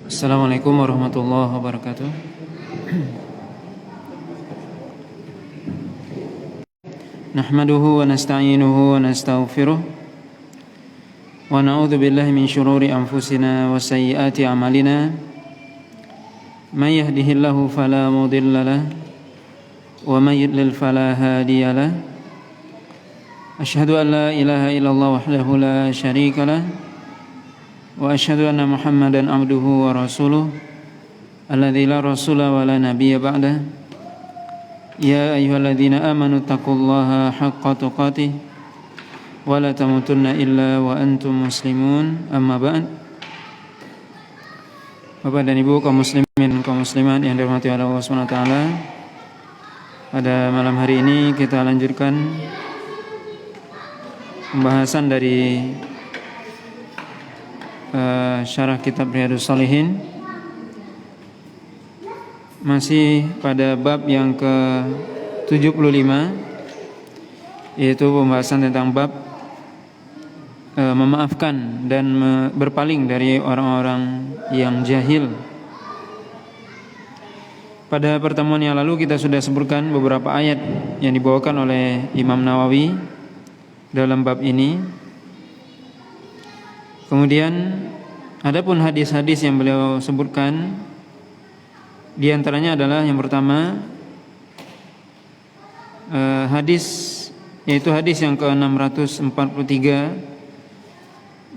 Assalamualaikum warahmatullahi wabarakatuh. Nahmaduhu wa nasta'inuhu wa nastaghfiruh wa na'udzu billahi min syururi anfusina wa sayyiati a'malina. May yahdihillahu fala mudilla lahu wa may yudlil fala hadiya lahu. Asyhadu an la ilaha illallah wahdahu la syarika lahu wa asyhadu anna Muhammadan abduhu wa rasuluh alladzi la rasula wa la nabiyya ba'da. Ya ayyuhalladzina amanu taqullaha haqqa tuqatih wa la tamutunna illa wa antum muslimun. Amma ba'd. Bapak dan Ibu kaum muslimin kaum muslimat yang dirahmati Allah Subhanahu wa taala, pada malam hari ini kita lanjutkan pembahasan dari syarah kitab Riyadhus Shalihin, masih pada bab yang ke-75, yaitu pembahasan tentang bab memaafkan dan berpaling dari orang-orang yang jahil. Pada pertemuan yang lalu kita sudah sebutkan beberapa ayat yang dibawakan oleh Imam Nawawi dalam bab ini. Kemudian adapun hadis-hadis yang beliau sebutkan, di antaranya adalah yang pertama hadis, yaitu hadis yang ke-643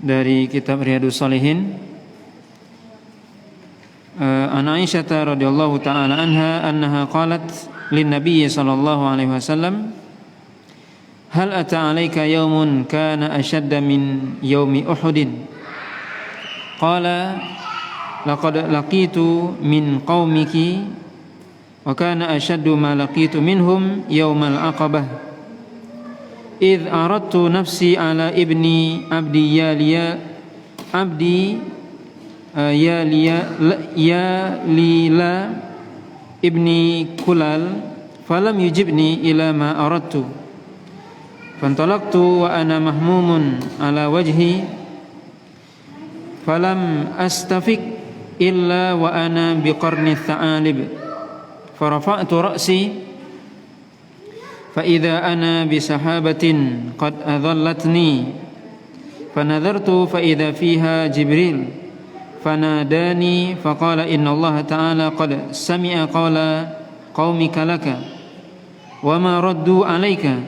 dari kitab Riyadhus Shalihin. An Aisyah radhiyallahu taala anha annaha qalat lin nabiy sallallahu alaihi wasallam, hal ata 'alaika yaumun kana ashadda min yaumi Uhudin? Qala laqad laqitu min qaumiki wa kana ashaddu ma laqitu minhum yaumal aqabah idh aradtu nafsi ala ibni abdi Yalila ibni Kulal falam yujibni ila ma aradtu fantalaqtu wa ana mahmumun ala wajhi falam astafik illa wa ana biqarni tha'alib farafa'tu ra'si fa idza ana bisahabatin qad adhallatni fanadhartu fa idza fiha Jibril fanadani faqala inna Allah ta'ala qad sami'a qawla qaumika laka wa ma raddu 'alaika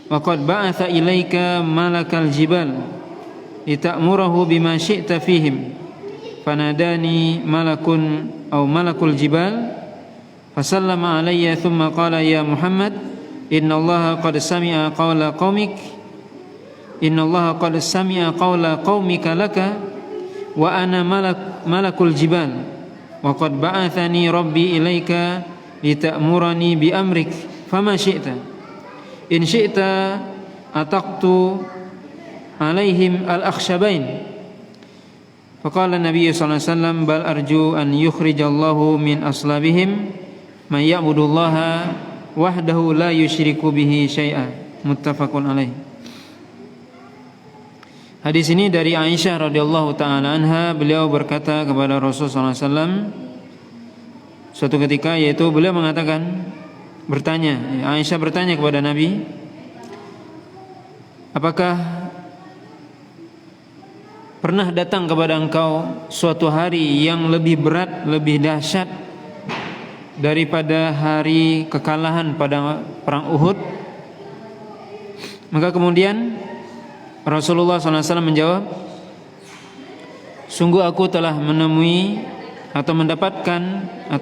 wa qad ba'atha ilaika malakal jibal lita'murahu bima syi'ta fihim fanadani malakul jibal fasallama alayya thumma qala ya Muhammad inna Allaha qad sami'a qawla qaumika laka wa ana malakul jibal wa qad ba'athani rabbi ilaika lita'murani bi amrik fama syi'ta in syi'ta ataqtu alaihim al-akhshabain. Faqala Nabi sallallahu alaihi wasallam bal arju an yukhrijallahu min aslabihim man ya'budullaha wahdahu la yusyriku bihi syai'a. Muttafaqun alaih. Hadis ini dari Aisyah radhiyallahu taala anha, beliau berkata kepada Rasulullah sallallahu alaihi wasallam suatu ketika, yaitu beliau Aisyah bertanya kepada Nabi, apakah pernah datang kepada engkau suatu hari yang lebih berat, lebih dahsyat daripada hari kekalahan pada perang Uhud? Maka kemudian Rasulullah SAW menjawab, sungguh aku telah menemui atau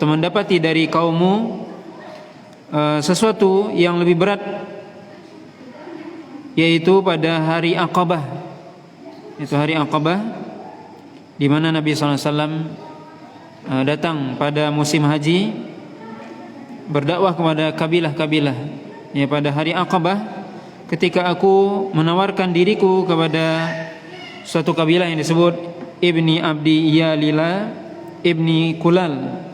mendapati dari kaummu sesuatu yang lebih berat, yaitu pada hari Aqabah. Itu hari Aqabah, di mana Nabi SAW datang pada musim haji berdakwah kepada kabilah-kabilah. Ya, pada hari Aqabah, ketika aku menawarkan diriku kepada suatu kabilah yang disebut Ibni Abdi Yalila Ibni Kulal,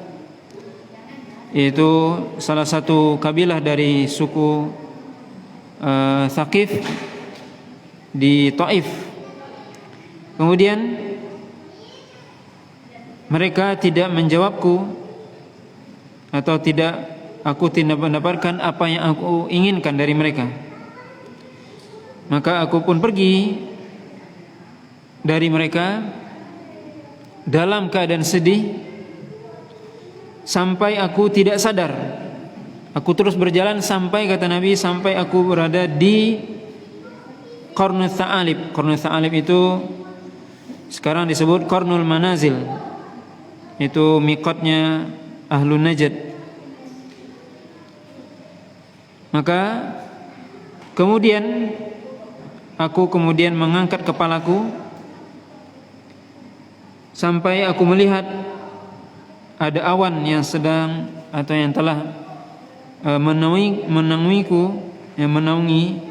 yaitu salah satu kabilah dari suku Thaqif di Taif. Kemudian mereka tidak menjawabku atau aku tidak mendapatkan apa yang aku inginkan dari mereka. Maka aku pun pergi dari mereka dalam keadaan sedih sampai aku tidak sadar. Aku terus berjalan sampai, kata Nabi, sampai aku berada di Qarnul Tha'alib. Qarnul Tha'alib itu sekarang disebut Qarnul Manazil. Itu miqatnya Ahlun Najd. Maka kemudian aku mengangkat kepalaku sampai aku melihat ada awan yang sedang atau yang telah menaungiku, yang menaungi.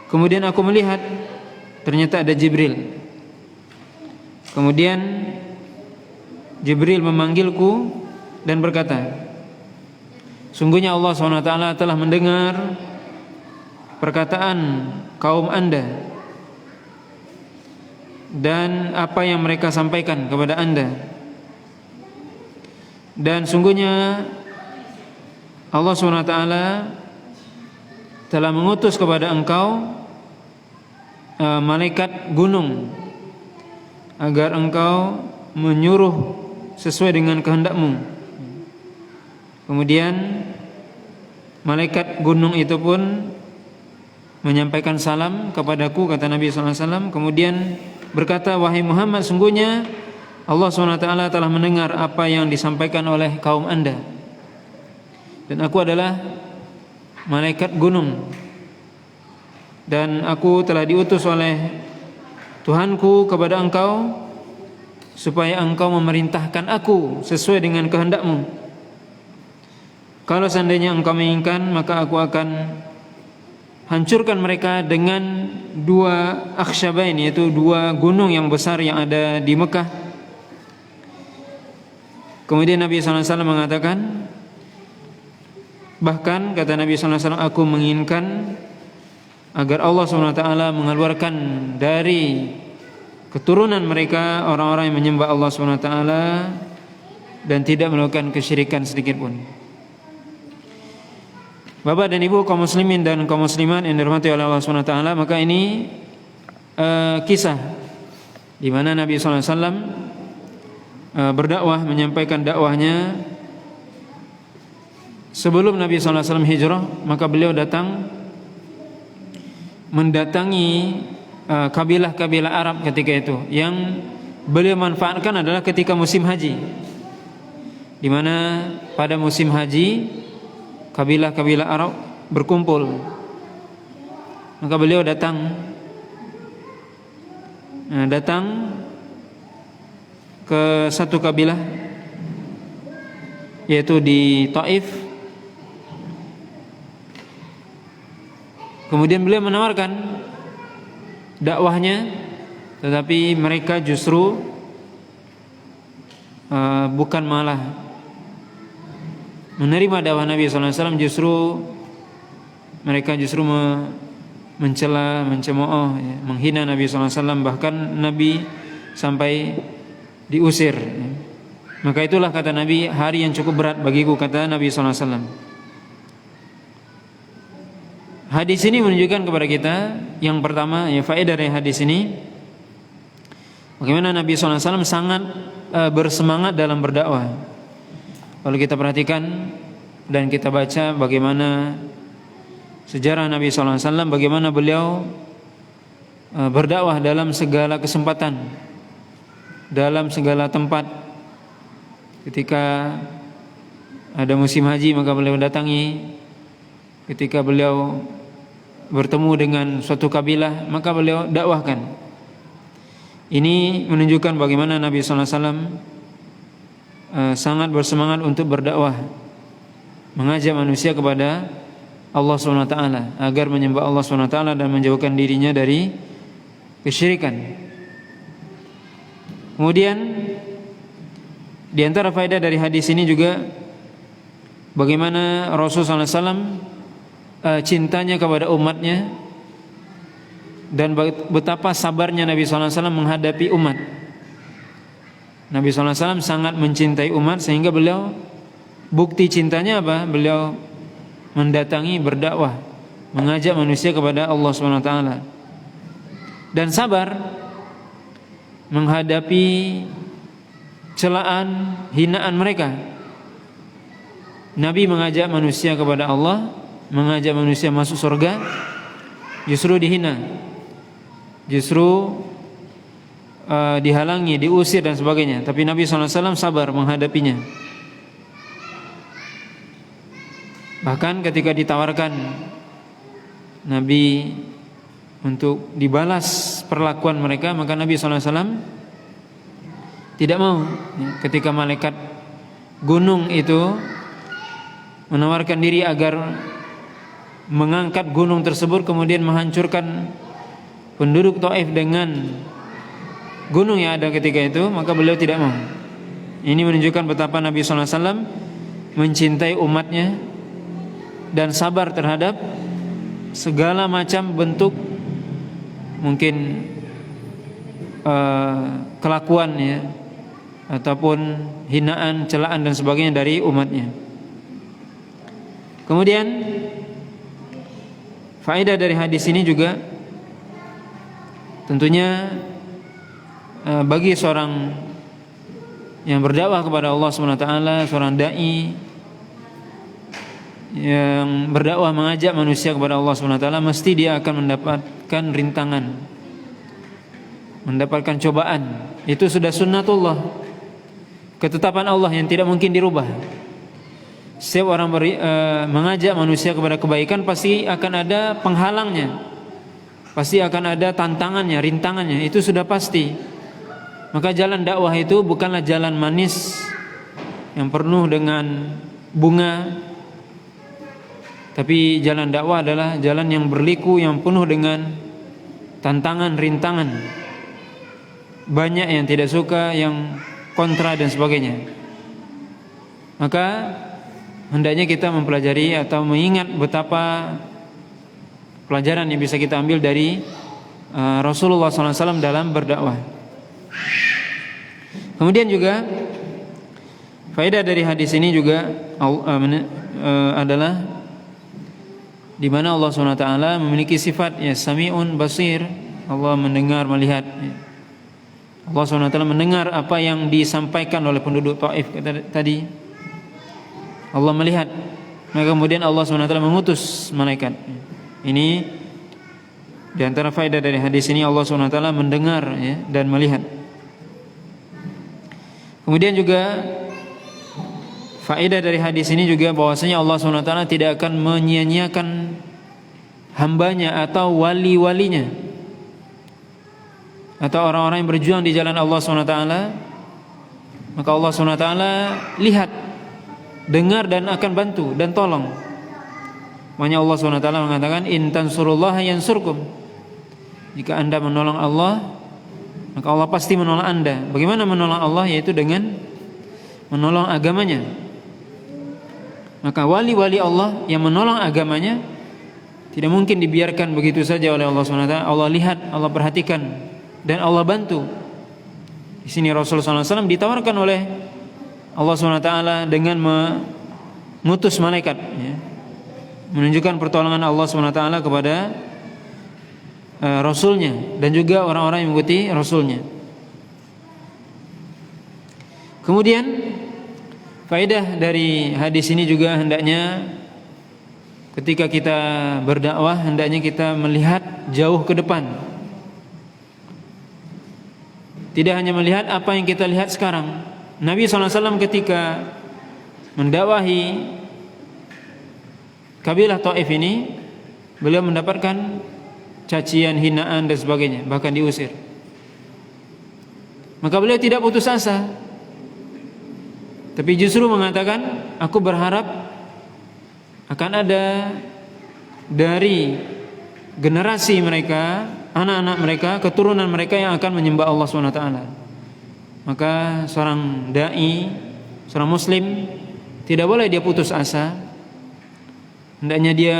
Kemudian aku melihat ternyata ada Jibril. Kemudian Jibril memanggilku dan berkata, sungguhnya Allah SWT telah mendengar perkataan kaum Anda dan apa yang mereka sampaikan kepada Anda. Dan sungguhnya Allah SWT telah mengutus kepada engkau malaikat gunung agar engkau menyuruh sesuai dengan kehendakmu. Kemudian malaikat gunung itu pun menyampaikan salam kepadaku, kata Nabi SAW. Kemudian berkata, wahai Muhammad, sungguhnya Allah SWT telah mendengar apa yang disampaikan oleh kaum Anda, dan aku adalah malaikat gunung, dan aku telah diutus oleh Tuhanku kepada engkau supaya engkau memerintahkan aku sesuai dengan kehendakmu. Kalau seandainya engkau menginginkan, maka aku akan hancurkan mereka dengan dua akhsyabain, yaitu dua gunung yang besar yang ada di Mekah. Kemudian Nabi SAW mengatakan, bahkan kata Nabi SAW, aku menginginkan agar Allah SWT mengeluarkan dari keturunan mereka orang-orang yang menyembah Allah SWT dan tidak melakukan kesyirikan sedikit pun. Bapak dan Ibu kaum muslimin dan kaum muslimat yang dirahmati oleh Allah SWT, maka ini kisah di mana Nabi SAW berdakwah, menyampaikan dakwahnya. Sebelum Nabi SAW hijrah, maka beliau mendatangi kabilah-kabilah Arab ketika itu. Yang beliau manfaatkan adalah ketika musim haji, di mana pada musim haji kabilah-kabilah Arab berkumpul. Maka beliau datang ke satu kabilah, yaitu di Taif. Kemudian beliau menawarkan dakwahnya, tetapi mereka justru bukan malah menerima dakwah Nabi SAW, justru mereka mencela, mencemooh, menghina Nabi SAW, bahkan Nabi sampai diusir. Maka itulah, kata Nabi, hari yang cukup berat bagiku, kata Nabi SAW. Hadis ini menunjukkan kepada kita, yang pertama, faedah dari hadis ini, bagaimana Nabi SAW sangat bersemangat dalam berdakwah. Kalau kita perhatikan dan kita baca bagaimana sejarah Nabi SAW, bagaimana beliau berdakwah dalam segala kesempatan, dalam segala tempat. Ketika ada musim haji, maka beliau datangi. Ketika beliau bertemu dengan suatu kabilah, maka beliau dakwahkan. Ini menunjukkan bagaimana Nabi SAW sangat bersemangat untuk berdakwah, mengajak manusia kepada Allah SWT agar menyembah Allah SWT dan menjauhkan dirinya dari kesyirikan. Kemudian di antara faedah dari hadis ini juga bagaimana Rasulullah SAW cintanya kepada umatnya dan betapa sabarnya Nabi SAW menghadapi umat. Nabi SAW sangat mencintai umat sehingga beliau, bukti cintanya apa? Beliau mendatangi, berdakwah, mengajak manusia kepada Allah SWT, dan sabar menghadapi celaan, hinaan mereka. Nabi mengajak manusia kepada Allah, mengajak manusia masuk surga, justru dihina, justru dihalangi, diusir dan sebagainya. Tapi Nabi SAW sabar menghadapinya. Bahkan ketika ditawarkan Nabi untuk dibalas perlakuan mereka, maka Nabi SAW tidak mau. Ketika malaikat gunung itu menawarkan diri agar mengangkat gunung tersebut kemudian menghancurkan penduduk Taif dengan gunung yang ada ketika itu, maka beliau tidak mau. Ini menunjukkan betapa Nabi SAW mencintai umatnya dan sabar terhadap segala macam bentuk mungkin kelakuan ya, ataupun hinaan, celaan dan sebagainya dari umatnya. Kemudian faedah dari hadis ini juga tentunya bagi seorang yang berdakwah kepada Allah SWT, seorang dai yang berdakwah mengajak manusia kepada Allah SWT, mesti dia akan mendapatkan rintangan, mendapatkan cobaan. Itu sudah sunnatullah, ketetapan Allah yang tidak mungkin dirubah. Setiap orang mengajak manusia kepada kebaikan pasti akan ada penghalangnya, pasti akan ada tantangannya, rintangannya. Itu sudah pasti. Maka jalan dakwah itu bukanlah jalan manis yang penuh dengan bunga, tapi jalan dakwah adalah jalan yang berliku, yang penuh dengan tantangan, rintangan. Banyak yang tidak suka, yang kontra dan sebagainya. Maka hendaknya kita mempelajari atau mengingat betapa pelajaran yang bisa kita ambil dari Rasulullah SAW dalam berdakwah. Kemudian juga faedah dari hadis ini juga adalah di mana Allah SWT memiliki sifat ya Sami'un Basir. Allah mendengar, melihat. Allah SWT mendengar apa yang disampaikan oleh penduduk Taif tadi. Allah melihat. Maka kemudian Allah SWT mengutus malaikat. Ini di antara faedah dari hadis ini, Allah SWT mendengar ya, dan melihat. Kemudian juga faedah dari hadis ini juga bahwasanya Allah SWT tidak akan menyia-nyiakan hambanya atau wali-walinya atau orang-orang yang berjuang di jalan Allah SWT. Maka Allah SWT lihat, dengar dan akan bantu dan tolong. Makanya Allah SWT mengatakan in tansurullaha yansurkum. Jika anda menolong Allah, maka Allah pasti menolong anda. Bagaimana menolong Allah? Yaitu dengan menolong agamanya. Maka wali-wali Allah yang menolong agamanya tidak mungkin dibiarkan begitu saja oleh Allah SWT. Allah lihat, Allah perhatikan, dan Allah bantu. Di sini Rasulullah SAW ditawarkan oleh Allah SWT dengan mengutus malaikat ya, menunjukkan pertolongan Allah SWT kepada Rasulnya dan juga orang-orang yang mengikuti Rasulnya. Kemudian faedah dari hadis ini juga hendaknya ketika kita berdakwah, hendaknya kita melihat jauh ke depan. Tidak hanya melihat apa yang kita lihat sekarang. Nabi SAW ketika mendakwahi kabilah Taif ini, beliau mendapatkan cacian, hinaan dan sebagainya, bahkan diusir. Maka beliau tidak putus asa, tapi justru mengatakan, aku berharap akan ada dari generasi mereka, anak-anak mereka, keturunan mereka yang akan menyembah Allah SWT. Maka seorang dai, seorang muslim tidak boleh dia putus asa. Hendaknya dia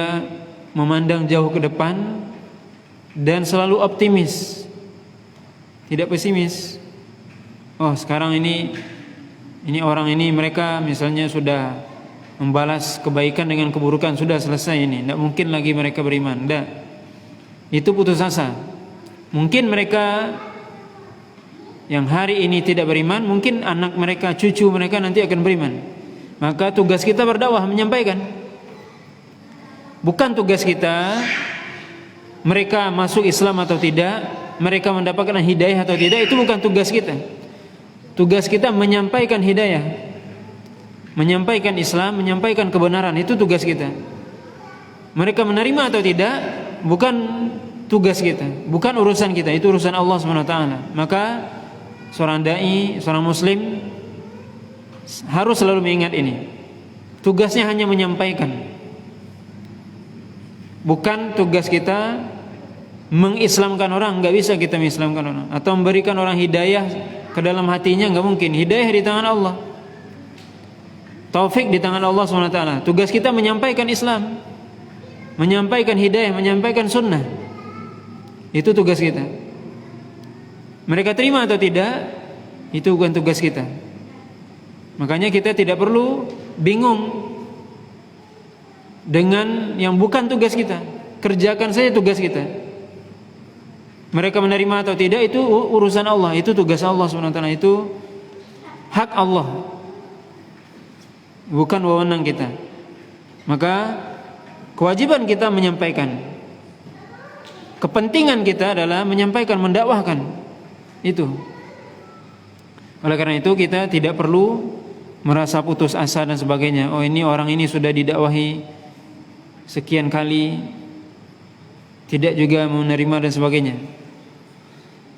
memandang jauh ke depan dan selalu optimis, tidak pesimis. oh sekarang ini orang ini mereka misalnya sudah membalas kebaikan dengan keburukan, sudah selesai ini, tidak mungkin lagi mereka beriman. Tidak, itu putus asa. Mungkin mereka yang hari ini tidak beriman, mungkin anak mereka, cucu mereka nanti akan beriman. Maka tugas kita berdakwah, menyampaikan. Bukan tugas kita mereka masuk Islam atau tidak, mereka mendapatkan hidayah atau tidak, itu bukan tugas kita. Tugas kita menyampaikan hidayah, menyampaikan Islam, menyampaikan kebenaran, itu tugas kita. Mereka menerima atau tidak bukan tugas kita, bukan urusan kita, itu urusan Allah SWT. Maka seorang dai, seorang muslim harus selalu mengingat ini. Tugasnya hanya menyampaikan. Bukan tugas kita mengislamkan orang, enggak bisa kita mengislamkan orang, atau memberikan orang hidayah ke dalam hatinya, enggak mungkin. Hidayah di tangan Allah, taufik di tangan Allah SWT. Tugas kita menyampaikan Islam, menyampaikan hidayah, menyampaikan sunnah. Itu tugas kita. Mereka terima atau tidak, itu bukan tugas kita. Makanya kita tidak perlu bingung dengan yang bukan tugas kita. Kerjakan saja tugas kita. Mereka menerima atau tidak, itu urusan Allah, itu tugas Allah SWT, itu hak Allah, bukan wewenang kita. Maka kewajiban kita menyampaikan. Kepentingan kita adalah menyampaikan, mendakwahkan. Itu. Oleh karena itu kita tidak perlu merasa putus asa dan sebagainya. Oh, ini orang ini sudah didakwahi sekian kali, tidak juga menerima dan sebagainya.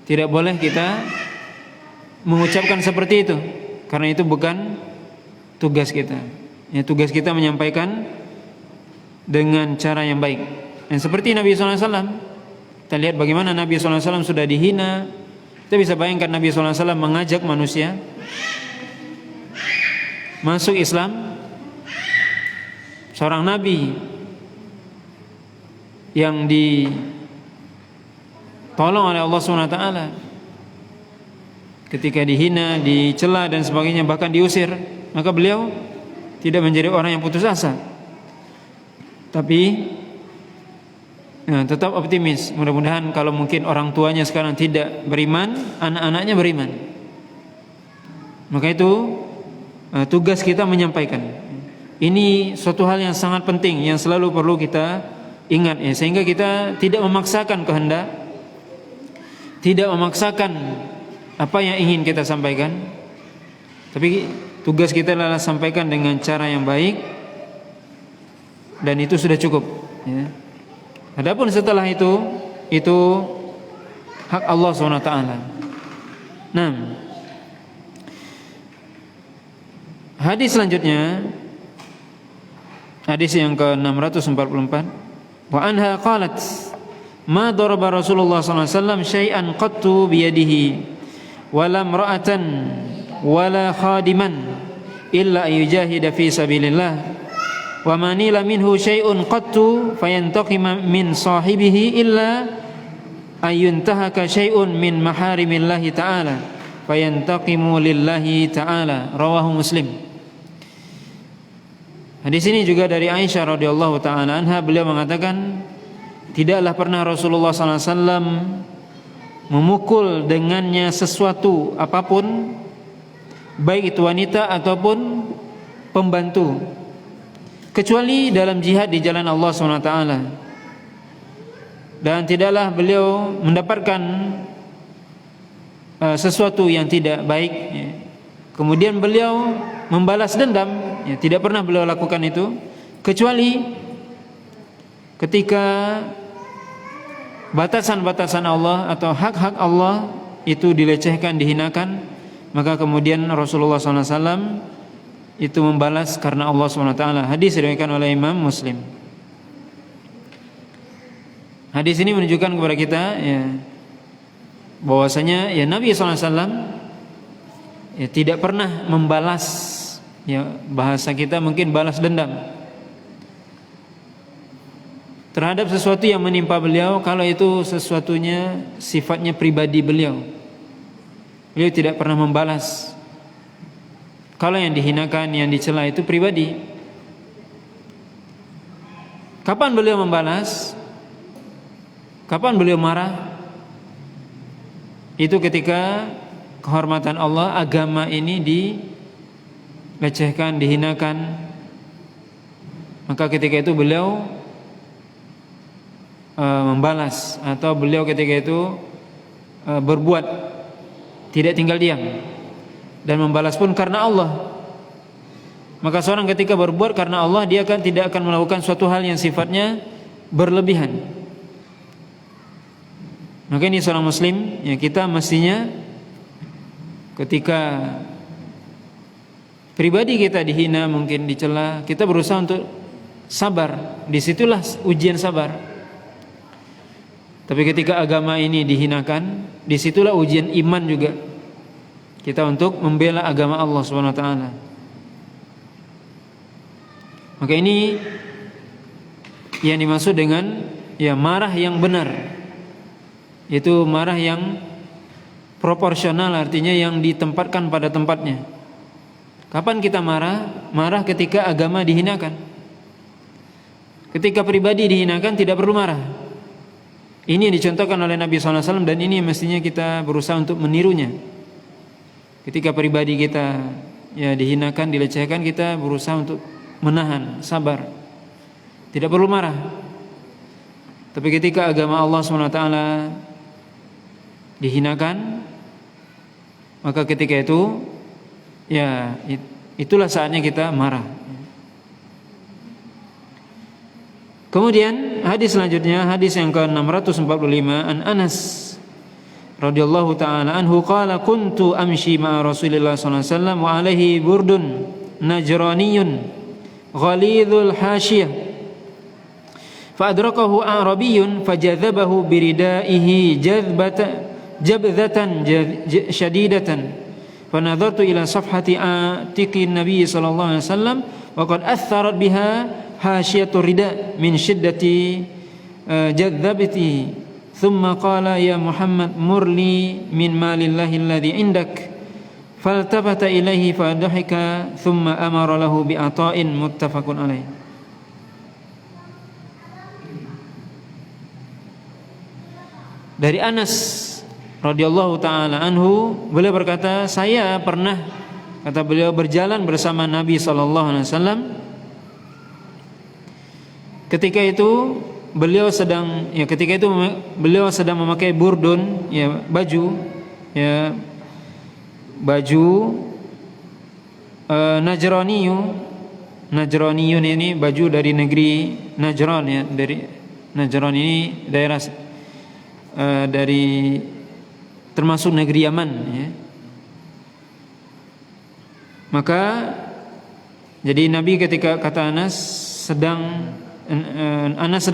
Tidak boleh kita mengucapkan seperti itu, karena itu bukan tugas kita. Ya, tugas kita menyampaikan dengan cara yang baik. Dan seperti Nabi SAW, kita lihat bagaimana Nabi SAW sudah dihina. Kita bisa bayangkan Nabi SAW mengajak manusia masuk Islam. Seorang Nabi yang ditolong oleh Allah SWT, ketika dihina, dicela dan sebagainya, bahkan diusir, maka beliau tidak menjadi orang yang putus asa, tapi tetap optimis. Mudah-mudahan kalau mungkin orang tuanya sekarang tidak beriman, anak-anaknya beriman. Maka itu tugas kita menyampaikan. Ini suatu hal yang sangat penting, yang selalu perlu kita ingat, ya, sehingga kita tidak memaksakan kehendak, tidak memaksakan apa yang ingin kita sampaikan, tapi tugas kita adalah sampaikan dengan cara yang baik, dan itu sudah cukup, ya. Adapun setelah itu hak Allah SWT. Nah, hadis selanjutnya, hadis yang ke-644. Wa anha qalat ma daraba Rasulullah sallallahu alaihi wasallam syai'an qattu biyadihi wala imra'atan wala khadiman illa yujahida fi sabilillah wa manila minhu syai'un qattu fayantaqima min sahibihi illa ayuntahaka syai'un min maharimillahi ta'ala fayantaqimu lillahi ta'ala. Rawahu Muslim. Hadis ini juga dari Aisyah radhiyallahu taala anha, beliau mengatakan, tidaklah pernah Rasulullah SAW memukul dengannya sesuatu apapun, baik itu wanita ataupun pembantu, kecuali dalam jihad di jalan Allah SWT. Dan tidaklah beliau mendapatkan sesuatu yang tidak baik, ya, kemudian beliau membalas dendam, ya, tidak pernah beliau lakukan itu, kecuali ketika batasan-batasan Allah atau hak-hak Allah itu dilecehkan, dihinakan, maka kemudian Rasulullah SAW itu membalas karena Allah SWT. Hadis diriwayatkan oleh Imam Muslim. Hadis ini menunjukkan kepada kita, ya, bahwasanya ya Nabi SAW ya tidak pernah membalas, ya, bahasa kita mungkin balas dendam terhadap sesuatu yang menimpa beliau, kalau itu sesuatunya sifatnya pribadi beliau. Beliau tidak pernah membalas. Kalau yang dihinakan, yang dicela itu pribadi. Kapan beliau membalas? Kapan beliau marah? Itu ketika kehormatan Allah, agama ini dilecehkan, dihinakan. Maka ketika itu beliau membalas, atau beliau ketika itu berbuat, tidak tinggal diam, dan membalas pun karena Allah. Maka seorang ketika berbuat karena Allah, dia tidak akan melakukan suatu hal yang sifatnya berlebihan. Maka ini seorang muslim, ya, kita mestinya ketika pribadi kita dihina, mungkin dicela, kita berusaha untuk sabar. Disitulah ujian sabar. Tapi ketika agama ini dihinakan, disitulah ujian iman juga kita untuk membela agama Allah Subhanahu wa taala. Maka ini yang dimaksud dengan ya marah yang benar. Itu marah yang proporsional, artinya yang ditempatkan pada tempatnya. Kapan kita marah? Marah ketika agama dihinakan. Ketika pribadi dihinakan tidak perlu marah. Ini yang dicontohkan oleh Nabi SAW, dan ini mestinya kita berusaha untuk menirunya. Ketika pribadi kita ya dihinakan, dilecehkan, kita berusaha untuk menahan, sabar, tidak perlu marah. Tapi ketika agama Allah SWT dihinakan, maka ketika itu ya itulah saatnya kita marah. Kemudian hadis selanjutnya, hadis yang ke-645, an Anas radhiyallahu taala anhu qala kuntu amshi ma'a Rasulillah sallallahu alaihi wasallam wa alaihi burdun najraniyun ghalidhul hasyiyah fa adrakahu a'rabiyyun fajadhabahu biridaihi jabdhatan shadidatan fa nadartu ila safhati atiqin nabiy sallallahu alaihi wasallam wa qad atharat biha hasyiyatur rida min shiddati jadzabati thumma qala ya Muhammad murli min malillahi alladhi indak faltafata ilaihi fadhahika thumma amara lahu bi'ata'in muttafaqun alaih. Dari Anas radhiyallahu taala anhu, beliau berkata, saya pernah, kata beliau, berjalan bersama Nabi sallallahu alaihi wasallam. Ketika itu beliau sedang memakai burdun, ya, baju Najraniyun ini baju dari negeri Najran, ya, dari Najran ini daerah dari termasuk negeri Yaman, ya. Maka jadi Nabi ketika kata Anas sedang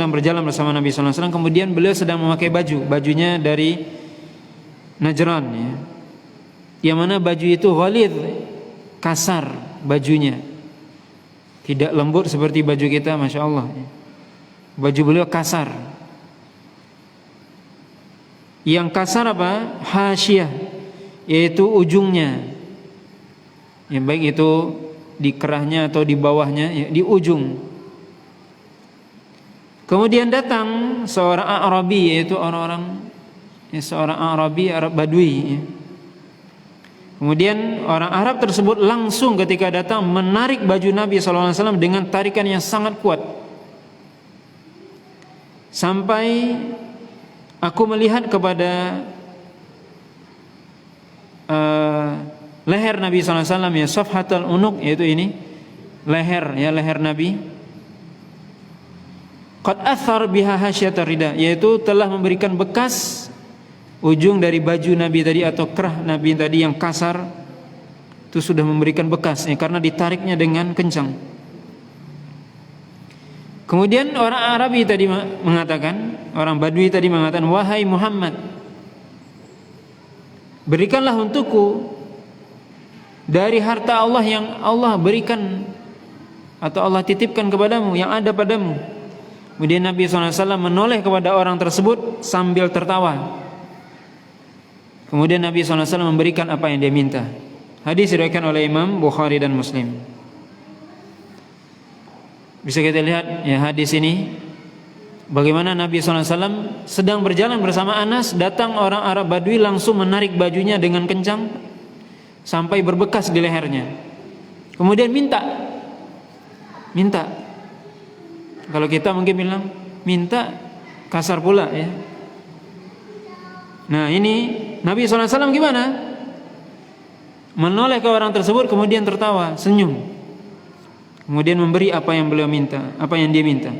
berjalan bersama Nabi sallallahu alaihi wasallam, kemudian beliau sedang memakai bajunya dari Najran, ya. Yang mana baju itu ghalidh, kasar bajunya, tidak lembut seperti baju kita, masya Allah. Baju beliau kasar. Yang kasar apa? Hasyiyah, yaitu ujungnya, ya, baik itu di kerahnya atau di bawahnya, ya, di ujung. Kemudian datang seorang Arabi, yaitu seorang Arabi, Arab Badui, ya. Kemudian orang Arab tersebut langsung ketika datang menarik baju Nabi SAW dengan tarikan yang sangat kuat, sampai aku melihat kepada leher Nabi SAW, ya, safhatul unuq, yaitu ini leher, ya, leher Nabi. Qad athar biha hasyatur rida, yaitu telah memberikan bekas ujung dari baju Nabi tadi atau kerah Nabi tadi yang kasar, itu sudah memberikan bekas, ya, karena ditariknya dengan kencang. Kemudian orang Arabi tadi mengatakan, orang Badui tadi mengatakan, wahai Muhammad, berikanlah untukku dari harta Allah yang Allah berikan atau Allah titipkan kepadamu, yang ada padamu. Kemudian Nabi SAW menoleh kepada orang tersebut sambil tertawa. Kemudian Nabi SAW memberikan apa yang dia minta. Hadis diriwayatkan oleh Imam Bukhari dan Muslim. Bisa kita lihat ya hadis ini, bagaimana Nabi SAW sedang berjalan bersama Anas, datang orang Arab Badui langsung menarik bajunya dengan kencang sampai berbekas di lehernya. Kemudian minta. Kalau kita mungkin bilang minta, kasar pula ya. Nah ini Nabi SAW gimana? Menoleh ke orang tersebut, kemudian tertawa, senyum, kemudian memberi apa yang beliau minta, apa yang dia minta.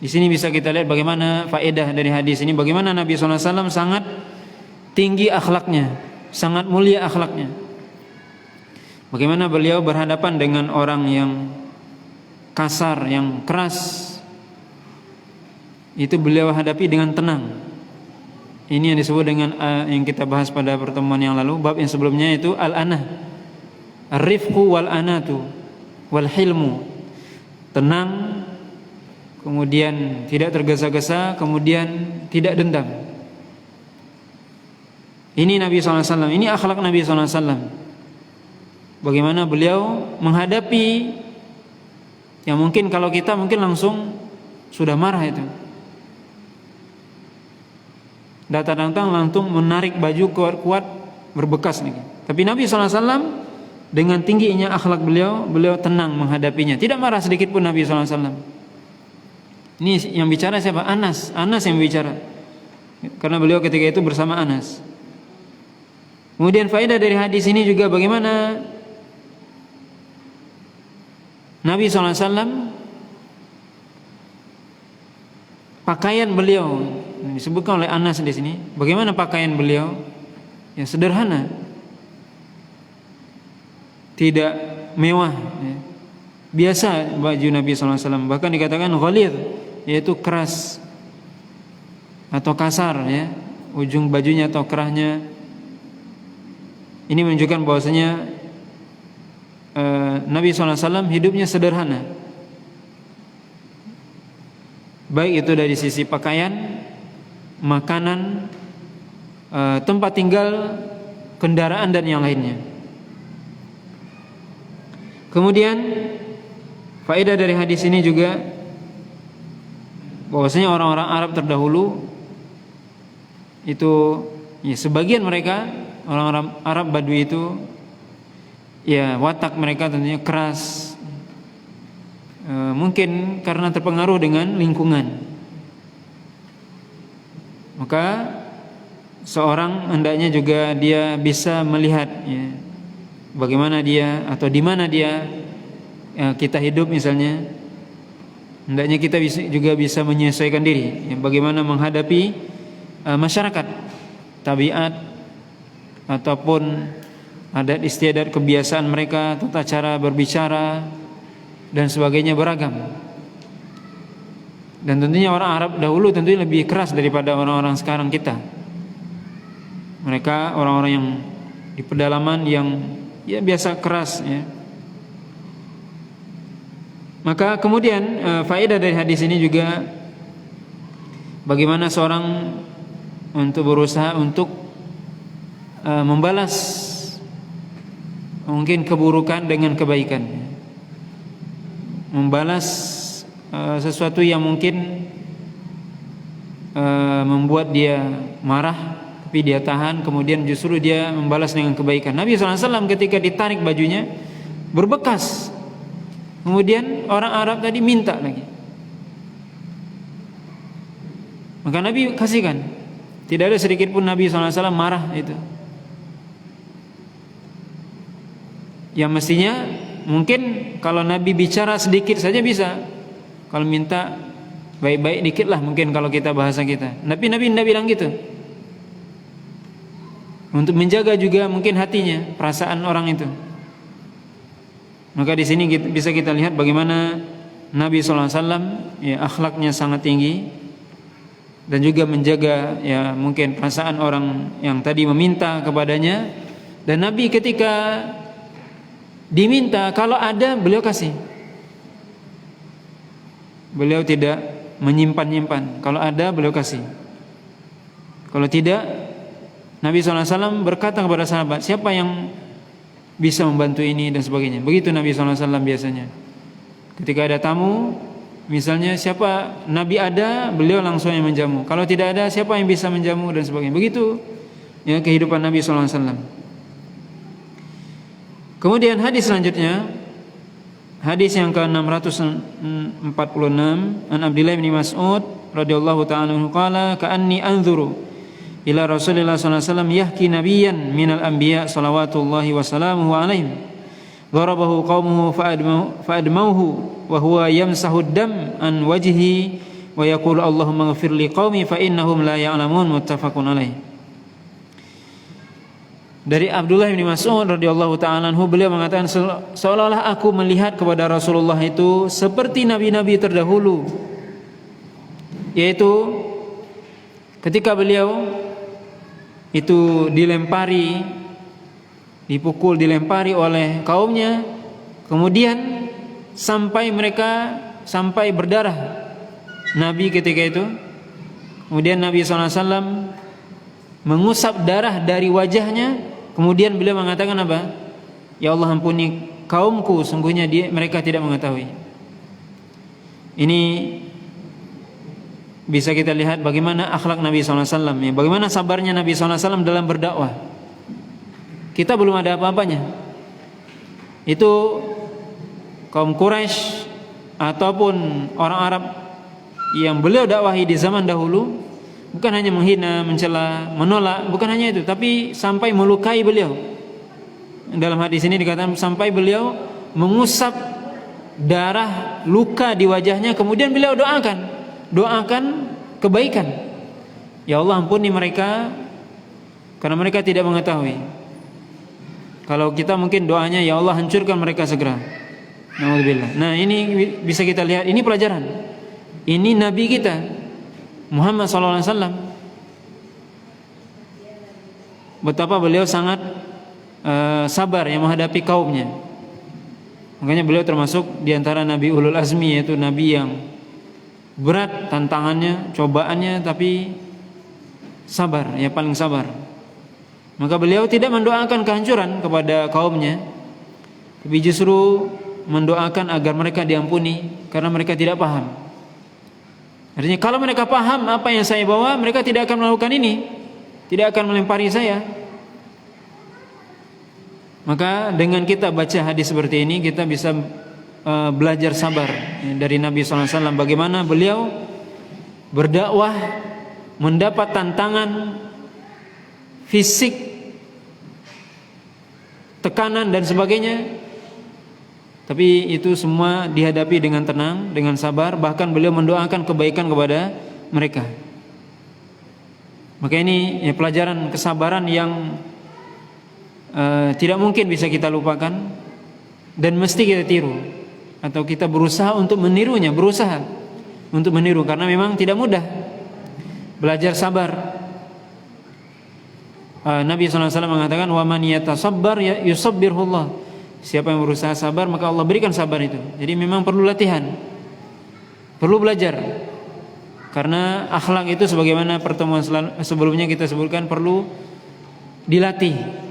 Di sini bisa kita lihat bagaimana faedah dari hadis ini, bagaimana Nabi SAW sangat tinggi akhlaknya, sangat mulia akhlaknya. Bagaimana beliau berhadapan dengan orang yang kasar, yang keras, itu beliau hadapi dengan tenang. Ini yang disebut dengan yang kita bahas pada pertemuan yang lalu, bab yang sebelumnya itu al-anah, ar-rifqu wal-anatu wal-hilmu. Tenang, kemudian tidak tergesa-gesa, kemudian tidak dendam. Ini Nabi SAW, ini akhlak Nabi SAW. Bagaimana beliau menghadapi yang mungkin kalau kita mungkin langsung sudah marah itu, datang langsung menarik baju kuat berbekas nih. Tapi Nabi SAW dengan tingginya akhlak beliau tenang menghadapinya, tidak marah sedikit pun Nabi SAW. Ini yang bicara siapa? Anas yang bicara, karena beliau ketika itu bersama Anas. Kemudian faedah dari hadis ini juga bagaimana Nabi SAW pakaian beliau disebutkan oleh Anas di sini. Bagaimana pakaian beliau? Ya sederhana, tidak mewah, ya. Biasa baju Nabi SAW. Bahkan dikatakan ghalidh, yaitu keras atau kasar, ya, ujung bajunya atau kerahnya. Ini menunjukkan bahwasanya Nabi SAW hidupnya sederhana, baik itu dari sisi pakaian, makanan, tempat tinggal, kendaraan dan yang lainnya. Kemudian faedah dari hadis ini juga bahwasanya orang-orang Arab terdahulu itu, ya, sebagian mereka orang-orang Arab Badui itu, ya, watak mereka tentunya keras. Mungkin karena terpengaruh dengan lingkungan. Maka seorang hendaknya juga dia bisa melihat, ya, bagaimana dia atau di mana dia, ya, kita hidup misalnya. Hendaknya kita juga bisa menyesuaikan diri, ya, bagaimana menghadapi masyarakat, tabiat ataupun adat istiadat, kebiasaan mereka, tata cara berbicara dan sebagainya beragam. Dan tentunya orang Arab dahulu tentunya lebih keras daripada orang-orang sekarang kita. Mereka orang-orang yang di pedalaman yang, ya, biasa keras, ya. Maka kemudian faedah dari hadis ini juga bagaimana seorang untuk berusaha untuk membalas mungkin keburukan dengan kebaikan, membalas sesuatu yang mungkin membuat dia marah, tapi dia tahan, kemudian justru dia membalas dengan kebaikan. Nabi SAW ketika ditarik bajunya berbekas, kemudian orang Arab tadi minta lagi, maka Nabi kasihkan. Tidak ada sedikit pun Nabi SAW marah itu. Yang mestinya mungkin kalau Nabi bicara sedikit saja bisa, kalau minta baik-baik dikit lah mungkin kalau kita bahasa kita. Tapi Nabi tidak bilang gitu. Untuk menjaga juga mungkin hatinya, perasaan orang itu. Maka di sini bisa kita lihat bagaimana Nabi SAW, ya, akhlaknya sangat tinggi dan juga menjaga, ya, mungkin perasaan orang yang tadi meminta kepadanya. Dan Nabi ketika diminta, kalau ada beliau kasih. Beliau tidak menyimpan-nyimpan. Kalau ada beliau kasih. Kalau tidak, Nabi SAW berkata kepada sahabat, siapa yang bisa membantu ini dan sebagainya. Begitu Nabi SAW biasanya. Ketika ada tamu, misalnya siapa Nabi ada, beliau langsung yang menjamu. Kalau tidak ada, siapa yang bisa menjamu dan sebagainya. Begitu ya kehidupan Nabi SAW. Kemudian hadis selanjutnya, hadis yang ke-646, an Abdullah bin Mas'ud radhiyallahu ta'ala anhu qala ka'anni anzuru ila Rasulillah sallallahu alaihi wasallam yahki nabiyyan minal anbiya salawatullahi wa salamuhu alaihim darabahu qaumuhu fa'admauhu wa huwa yamsahu ad-dam an wajhihi wa yaqulu Allahumma ighfir li qaumi fa innahum la ya'lamun, muttafaqun alaih. Dari Abdullah bin Mas'ud radhiyallahu ta'ala anhu, beliau mengatakan, seolah-olah aku melihat kepada Rasulullah itu seperti nabi-nabi terdahulu, yaitu ketika beliau itu dilempari oleh kaumnya, kemudian sampai berdarah Nabi ketika itu. Kemudian Nabi SAW mengusap darah dari wajahnya, kemudian beliau mengatakan apa? Ya Allah, ampuni kaumku, sungguhnya mereka tidak mengetahui. Ini bisa kita lihat bagaimana akhlak Nabi SAW, ya, bagaimana sabarnya Nabi SAW dalam berdakwah. Kita belum ada apa-apanya. Itu kaum Quraisy ataupun orang Arab yang beliau dakwahi di zaman dahulu, bukan hanya menghina, mencela, menolak, bukan hanya itu, tapi sampai melukai beliau. Dalam hadis ini dikatakan sampai beliau mengusap darah luka di wajahnya, kemudian beliau doakan kebaikan. Ya Allah, ampuni mereka karena mereka tidak mengetahui. Kalau kita mungkin doanya, ya Allah hancurkan mereka segera. Nauzubillah. Nah, ini bisa kita lihat, ini pelajaran. Ini Nabi kita Muhammad SAW, betapa beliau sangat sabar yang menghadapi kaumnya. Makanya beliau termasuk diantara Nabi Ulul Azmi, yaitu Nabi yang berat tantangannya, cobaannya, tapi sabar, ya paling sabar. Maka beliau tidak mendoakan kehancuran kepada kaumnya, tapi justru mendoakan agar mereka diampuni karena mereka tidak paham. Artinya kalau mereka paham apa yang saya bawa, mereka tidak akan melakukan ini, tidak akan melempari saya. Maka dengan kita baca hadis seperti ini, kita bisa belajar sabar dari Nabi SAW. Bagaimana beliau berdakwah, mendapat tantangan fisik, tekanan dan sebagainya, tapi itu semua dihadapi dengan tenang, dengan sabar. Bahkan beliau mendoakan kebaikan kepada mereka. Maka ini ya, pelajaran kesabaran yang tidak mungkin bisa kita lupakan dan mesti kita tiru, atau kita berusaha untuk menirunya, karena memang tidak mudah belajar sabar. Nabi SAW mengatakan, wa man yatasabbar yusabbirhullah. Siapa yang berusaha sabar, maka Allah berikan sabar itu. Jadi memang perlu latihan, perlu belajar. Karena akhlak itu sebagaimana pertemuan sebelumnya kita sebutkan, perlu dilatih.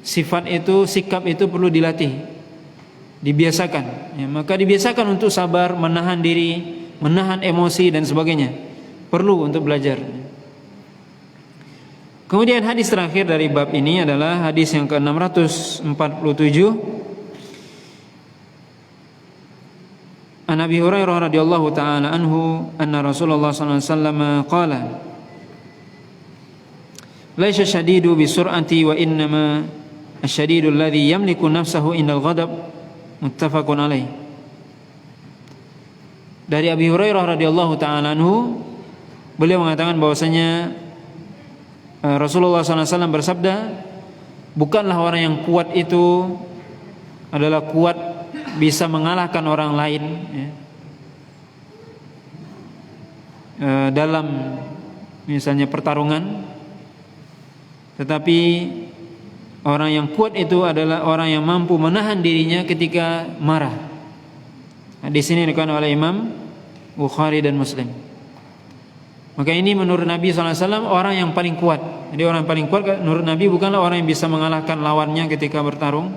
Sifat itu, sikap itu perlu dilatih, dibiasakan ya, maka dibiasakan untuk sabar, menahan diri, menahan emosi dan sebagainya. Perlu untuk belajar. Kemudian hadis terakhir dari bab ini adalah hadis yang ke-647, An Abi Hurairah radhiyallahu taala anhu anna Rasulullah sallallahu alaihi wasallam qala laisa syadidu bi sur'ati wa innama asy-syadidu alladhi yamliku nafsahu indal ghadab, muttafaqun alaih. Dari Abi Hurairah radhiyallahu taala anhu, beliau mengatakan bahwasanya Rasulullah SAW bersabda, bukanlah orang yang kuat itu adalah kuat bisa mengalahkan orang lain ya, dalam misalnya pertarungan, tetapi orang yang kuat itu adalah orang yang mampu menahan dirinya ketika marah. Di sini dikatakan oleh Imam Bukhari dan Muslim. Maka ini menurut Nabi SAW orang yang paling kuat. Jadi orang yang paling kuat menurut Nabi bukanlah orang yang bisa mengalahkan lawannya ketika bertarung.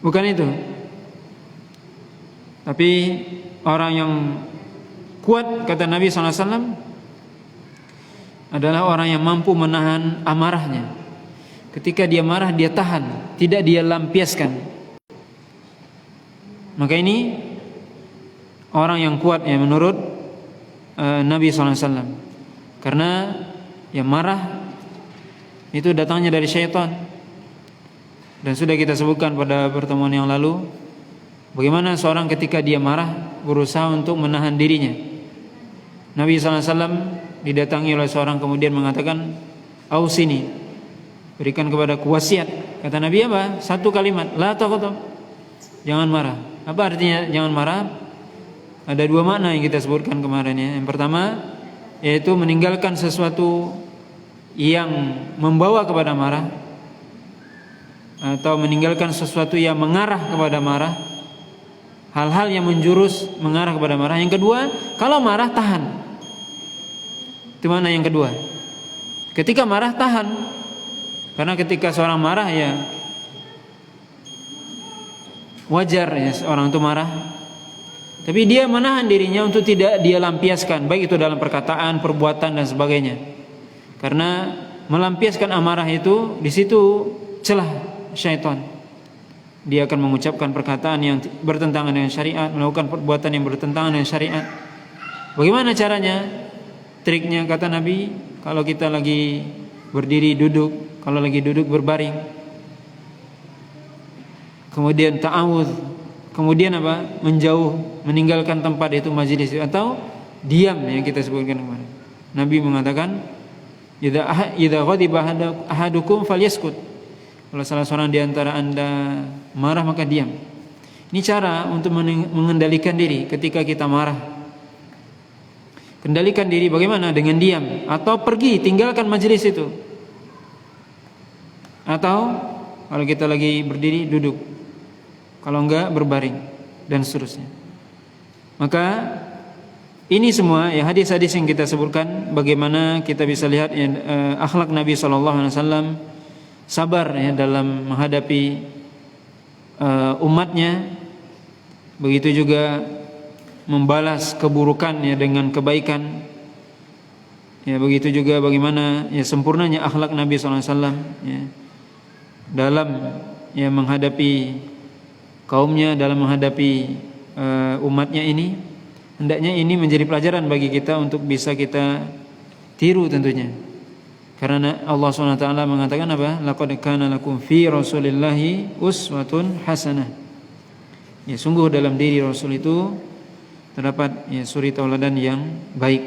Bukan itu. Tapi orang yang kuat, kata Nabi SAW, adalah orang yang mampu menahan amarahnya. Ketika dia marah, dia tahan, tidak dia lampiaskan. Maka ini orang yang kuat ya menurut Nabi SAW. Karena yang marah itu datangnya dari syaitan. Dan sudah kita sebutkan pada pertemuan yang lalu, bagaimana seorang ketika dia marah berusaha untuk menahan dirinya. Nabi SAW didatangi oleh seorang kemudian mengatakan, "Ausini, berikan kepadaku wasiat." Kata Nabi apa? Satu kalimat, la taghdab, jangan marah. Apa artinya jangan marah? Ada dua makna yang kita sebutkan kemarin ya. Yang pertama yaitu meninggalkan sesuatu yang membawa kepada marah, atau meninggalkan sesuatu yang mengarah kepada marah, hal-hal yang menjurus mengarah kepada marah. Yang kedua, kalau marah tahan. Itu makna yang kedua. Ketika marah tahan. Karena ketika seorang marah ya wajar ya orang itu marah. Tapi dia menahan dirinya untuk tidak dia lampiaskan, baik itu dalam perkataan, perbuatan dan sebagainya. Karena melampiaskan amarah itu di situ celah syaitan. Dia akan mengucapkan perkataan yang bertentangan dengan syariat, melakukan perbuatan yang bertentangan dengan syariat. Bagaimana caranya? Triknya kata Nabi, kalau kita lagi berdiri duduk, kalau lagi duduk berbaring, kemudian ta'awudz, kemudian apa? Menjauh, meninggalkan tempat itu, majelis itu, atau diam yang kita sebutkan kemarin. Nabi mengatakan, "Idza ghadiba ahadukum falyaskut." Kalau salah seorang di antara Anda marah maka diam. Ini cara untuk mengendalikan diri ketika kita marah. Kendalikan diri bagaimana? Dengan diam, atau pergi, tinggalkan majelis itu. Atau kalau kita lagi berdiri duduk. Kalau enggak berbaring dan seterusnya. Maka ini semua ya hadis-hadis yang kita sebutkan, bagaimana kita bisa lihat ya, akhlak Nabi SAW sabar ya dalam menghadapi umatnya, begitu juga membalas keburukannya dengan kebaikan. Ya begitu juga bagaimana ya sempurnanya akhlak Nabi SAW ya, dalam ya menghadapi kaumnya, dalam menghadapi umatnya ini. Hendaknya ini menjadi pelajaran bagi kita untuk bisa kita tiru tentunya. Karena Allah SWT mengatakan apa? Laqad kana lakum fi Rasulillahi uswatun hasanah. Ya sungguh dalam diri Rasul itu terdapat ya suri tauladan yang baik.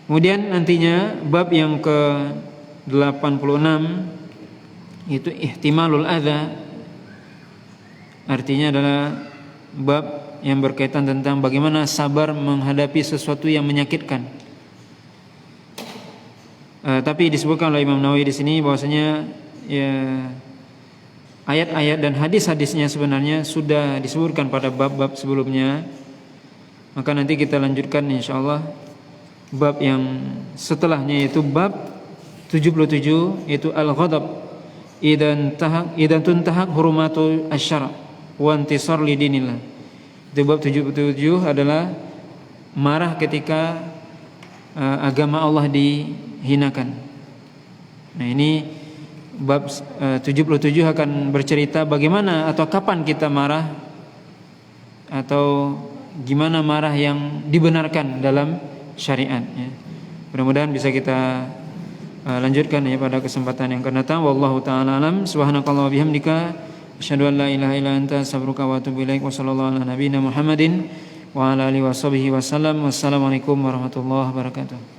Kemudian nantinya bab yang ke-86 itu ihtimalul adza. Artinya adalah bab yang berkaitan tentang bagaimana sabar menghadapi sesuatu yang menyakitkan. Tapi disebutkan oleh Imam Nawawi di sini bahwasanya ya, ayat-ayat dan hadis-hadisnya sebenarnya sudah disebutkan pada bab-bab sebelumnya. Maka nanti kita lanjutkan insyaallah bab yang setelahnya, yaitu bab 77, yaitu al-ghadab idan tuntahak hurumatu asy-syara' wa intisar lidinillah. Itu bab 77 adalah marah ketika agama Allah dihinakan. Nah ini bab 77 akan bercerita bagaimana atau kapan kita marah, atau gimana marah yang dibenarkan dalam syariat ya. Mudah-mudahan bisa kita lanjutkan ya pada kesempatan yang akan datang. Wallahu taala alam. Subhanakallah wa bihamdika asyhadu an la ilaha illa anta astaghfiruka wa atubu ilaik. Wa sallallahu ala nabiyyina Muhammadin wa ala alihi washabihi wasallam. Wassalamualaikum warahmatullahi wabarakatuh.